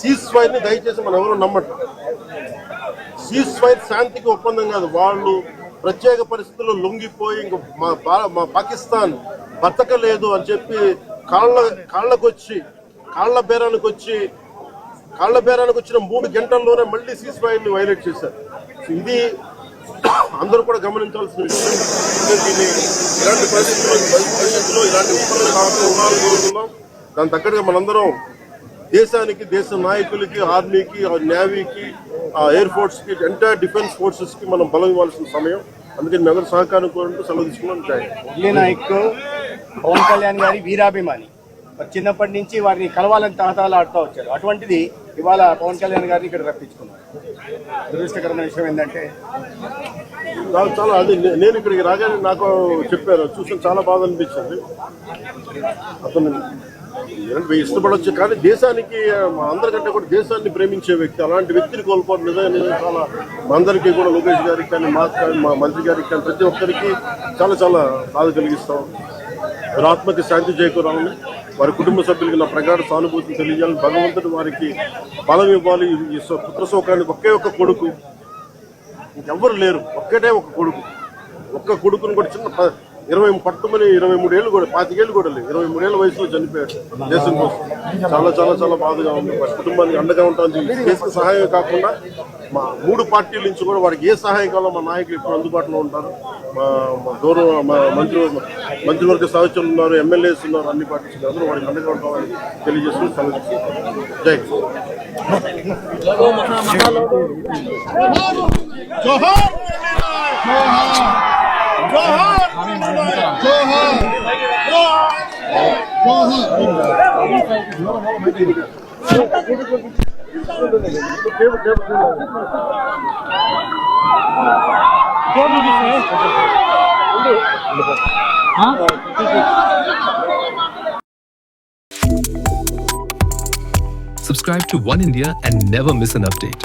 Cease fire ని దయచేసి మనం ఎవరు నమ్మటం. సీజ్ ఫైర్ శాంతికి ఒప్పందం కాదు. వాళ్ళు ప్రత్యేక పరిస్థితుల్లో లొంగిపోయి ఇంక మా పాకిస్తాన్ బతకలేదు అని చెప్పి కాళ్ళ బేరానికి వచ్చిన 3 గంటల్లోనే మళ్ళీ సీజ్ ఫైర్ ని వైలేట్ చేశారు. ఇది అందరూ కూడా గమనించాల్సిన విషయం. ఇలాంటి పరిస్థితుల్లో ఇలాంటి ఉపాయాలు కోరుతున్నాం. దాని తగ్గట్టుగా మనందరం దేశానికి, దేశ నాయకులకి, ఆర్మీకి, నేవీకి, ఎయిర్ ఫోర్స్ కి, ఎంటైర్ డిఫెన్స్ ఫోర్సెస్ కి మనం బలం ఇవ్వాల్సిన సమయం. అందుకని మీ అందరూ సహకారం కోరుకుంటూ సెలవు తీసుకున్నాం. మురళీ నాయక్ పవన్ కళ్యాణ్ గారి వీరాభిమాని, చిన్నప్పటి నుంచి వారిని కలవాలని తహతాలు ఆడుతూ వచ్చారు. అటువంటిది ఇవాళ పవన్ కళ్యాణ్ గారిని ఇక్కడ రప్పించుకున్నారు. దురదృష్టకరమైన విషయం ఏంటంటే చాలా అది నేను ఇక్కడికి రాగానే నాకు చెప్పారు, చూసిన చాలా బాధ అనిపించింది. అతను ఇష్టపడవచ్చు కానీ దేశానికి, అందరికంటే కూడా దేశాన్ని ప్రేమించే వ్యక్తి, అలాంటి వ్యక్తిని కోల్పోవడం నిజంగా చాలా అందరికీ కూడా, లోకేష్ గారికి కానీ, మాకు కానీ, మా మంత్రి గారికి కానీ, ప్రతి ఒక్కరికి చాలా చాలా బాధ కలిగిస్తాం. వారి ఆత్మకి శాంతి చేకూరాలని, వారి కుటుంబ సభ్యులకి నా ప్రగాఢ సానుభూతిని తెలియజేయాలని, భగవంతుడు వారికి బలం ఇవ్వాలి. ఈ పుత్ర శోకానికి ఒకే ఒక్క కొడుకు, ఇంకెవ్వరు లేరు, ఒక్కటే ఒక కొడుకుని కూడా చిన్న 23 ఏళ్ళు కూడా, 25 ఏళ్ళు కూడా లేదు, 23 ఏళ్ళ వయసులో చనిపోయాడు దేశం కోసం. చాలా చాలా చాలా బాధగా ఉంది. వారి కుటుంబానికి అండగా ఉంటాను. దేశ సహాయం కాకుండా మా 3 పార్టీల నుంచి కూడా వారికి ఏ సహాయం కావాలో మా నాయకులు ఇప్పుడు అందుబాటులో ఉంటారు. మా గౌరవ మంత్రివర్గ సహచరులు ఉన్నారు, ఎమ్మెల్యేస్ ఉన్నారు, అన్ని పార్టీస్ అందరూ వారికి అండగా ఉంటామని తెలియజేస్తూ సెలవు. జై Subscribe to One India and never miss an update.